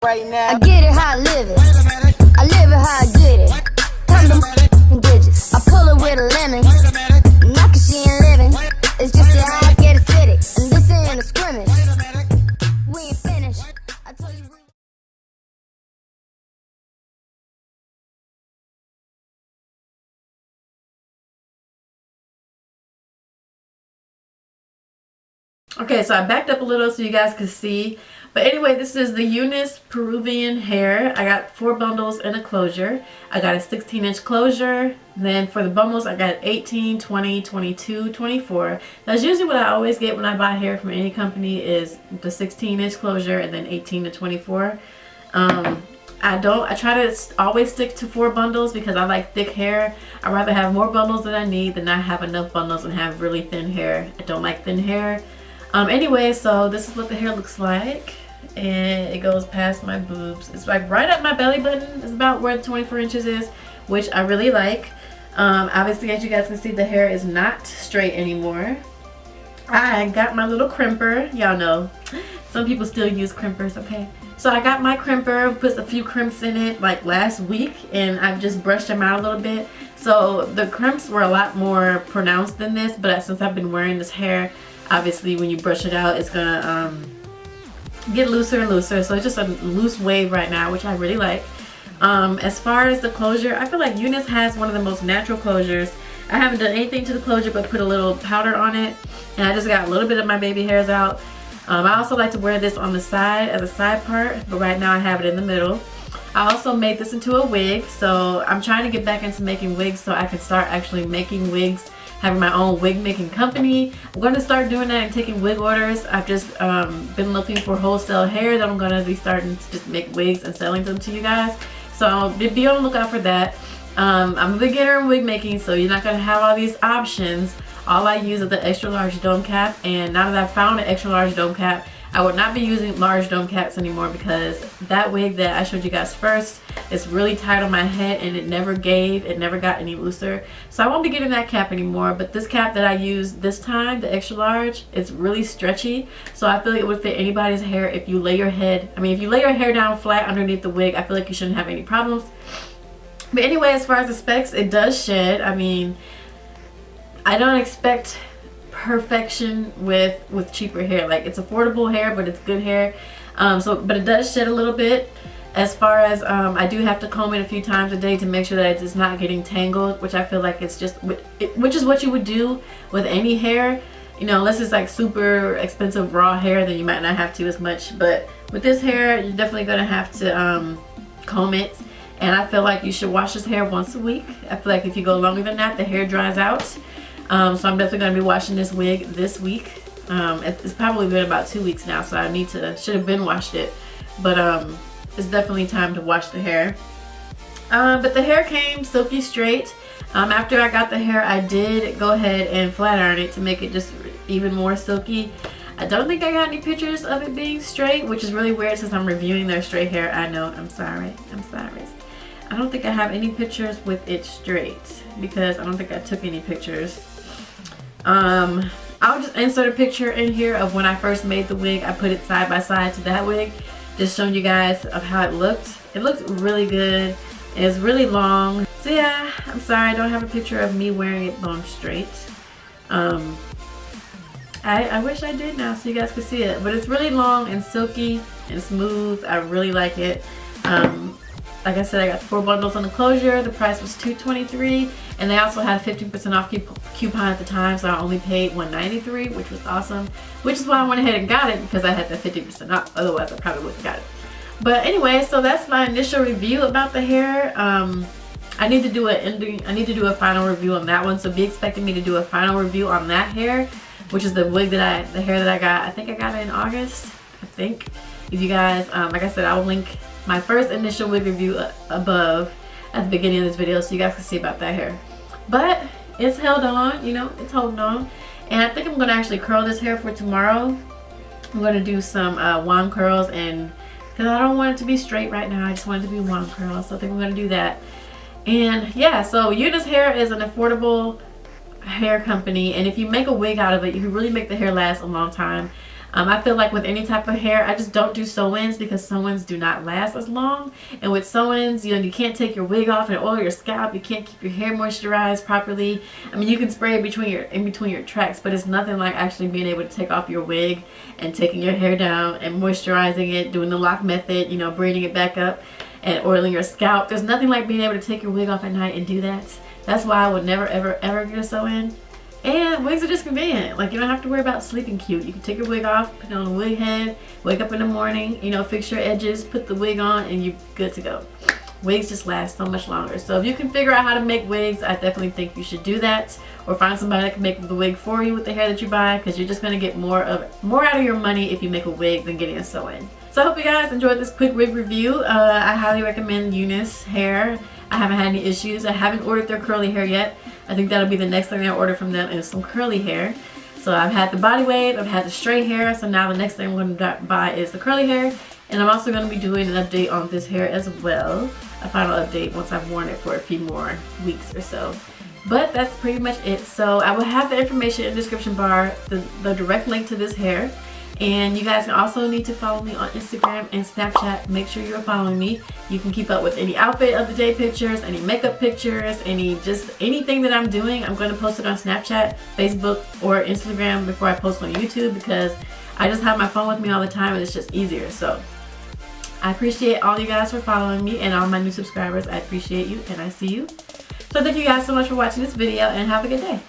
right now. I get it how I live it. I live it how I get it. Come to digits. I pull it with a lemon. Not cause she ain't living. It's just your eyes get acidic. And this ain't a scrimmage. We ain't finished. I told you. Okay, so I backed up a little so you guys could see. But anyway, this is the Unice Peruvian hair. I got 4 bundles in a closure. I got a 16-inch closure. Then for the bundles, I got 18, 20, 22, 24. That's usually what I always get when I buy hair from any company is the 16-inch closure and then 18 to 24. I try to always stick to 4 bundles because I like thick hair. I'd rather have more bundles than I need than not have enough bundles and have really thin hair. I don't like thin hair. Anyway, so this is what the hair looks like, and it goes past my boobs. It's like right at my belly button. It's about where the 24 inches is, which I really like. Obviously, as you guys can see, the hair is not straight anymore. I got my little crimper. Y'all know some people still use crimpers, okay? So I got my crimper, put a few crimps in it like last week, and I've just brushed them out a little bit. So the crimps were a lot more pronounced than this, but since I've been wearing this hair, obviously when you brush it out, it's gonna get looser and looser. So it's just a loose wave right now, which I really like. As far as the closure, I feel like Unice has one of the most natural closures. I haven't done anything to the closure but put a little powder on it, and I just got a little bit of my baby hairs out. I also like to wear this on the side as a side part, but right now I have it in the middle. I also made this into a wig, so I'm trying to get back into making wigs so I can start actually making wigs, having my own wig making company. I'm going to start doing that and taking wig orders. I've just been looking for wholesale hair that I'm going to be starting to just make wigs and selling them to you guys. So be on the lookout for that. I'm a beginner in wig making, so you're not going to have all these options. All I use is the extra large dome cap, and now that I've found an extra large dome cap, I would not be using large dome caps anymore because that wig that I showed you guys first is really tight on my head and it never got any looser. So I won't be getting that cap anymore, but this cap that I used this time, the extra large, it's really stretchy. So I feel like it would fit anybody's hair if you lay your hair down flat underneath the wig. I feel like you shouldn't have any problems. But anyway, as far as the specs, it does shed. I mean, I don't expect perfection with cheaper hair. Like, it's affordable hair, but it's good hair. But it does shed a little bit. As far as I do have to comb it a few times a day to make sure that it's not getting tangled, which I feel like it's just which is what you would do with any hair, you know, unless it's like super expensive raw hair, then you might not have to as much. But with this hair, you're definitely gonna have to comb it, and I feel like you should wash this hair once a week. I feel like if you go longer than that, the hair dries out. So I'm definitely going to be washing this wig this week. It's probably been about 2 weeks now, so should have been washed it. But it's definitely time to wash the hair. But the hair came silky straight. After I got the hair, I did go ahead and flat iron it to make it just even more silky. I don't think I got any pictures of it being straight, which is really weird since I'm reviewing their straight hair. I know, I'm sorry. I don't think I have any pictures with it straight because I don't think I took any pictures. I'll just insert a picture in here of when I first made the wig. I put it side by side to that wig, just showing you guys of how it looked. It looked really good. It's really long. So yeah, I'm sorry I don't have a picture of me wearing it bone straight. I wish I did now so you guys could see it, but it's really long and silky and smooth. I really like it. Like I said, I got 4 bundles on the closure. The price was $223, and they also had a 15% off coupon at the time, so I only paid $193, which was awesome. Which is why I went ahead and got it, because I had the 50% off. Otherwise, I probably wouldn't have got it. But anyway, so that's my initial review about the hair. I need to do a final review on that one, so be expecting me to do a final review on that hair, which is the hair that I got. I think I got it in August. I think. If you guys, like I said, I will link my first initial wig review above at the beginning of this video so you guys can see about that hair. But it's held on, you know, it's holding on. And I think I'm going to actually curl this hair for tomorrow. I'm going to do some wand curls, and because I don't want it to be straight right now, I just want it to be wand curls, so I think I'm going to do that. And yeah, so Unice Hair is an affordable hair company, and if you make a wig out of it, you can really make the hair last a long time. I feel like with any type of hair, I just don't do sew-ins because sew-ins do not last as long. And with sew-ins, you can't take your wig off and oil your scalp. You can't keep your hair moisturized properly. I mean, you can spray it in between your tracks, but it's nothing like actually being able to take off your wig and taking your hair down and moisturizing it, doing the lock method, braiding it back up and oiling your scalp. There's nothing like being able to take your wig off at night and do that. That's why I would never, ever, ever get a sew-in. And wigs are just convenient. Like, you don't have to worry about sleeping cute. You can take your wig off, put it on a wig head, wake up in the morning, fix your edges, put the wig on, and you're good to go. Wigs just last so much longer. So if you can figure out how to make wigs, I definitely think you should do that. Or find somebody that can make the wig for you with the hair that you buy, because you're just going to get more out of your money if you make a wig than getting a sew-in. So I hope you guys enjoyed this quick wig review. I highly recommend Unice hair. I haven't had any issues. I haven't ordered their curly hair yet. I think that'll be the next thing I order from them is some curly hair. So I've had the body wave, I've had the straight hair, so now the next thing I'm going to buy is the curly hair. And I'm also going to be doing an update on this hair as well. A final update once I've worn it for a few more weeks or so. But that's pretty much it. So I will have the information in the description bar, the direct link to this hair. And you guys also need to follow me on Instagram and Snapchat. Make sure you're following me. You can keep up with any outfit of the day pictures, any makeup pictures, anything that I'm doing. I'm going to post it on Snapchat, Facebook, or Instagram before I post on YouTube, because I just have my phone with me all the time and it's just easier. So I appreciate all you guys for following me, and all my new subscribers. I appreciate you and I see you. So thank you guys so much for watching this video, and have a good day.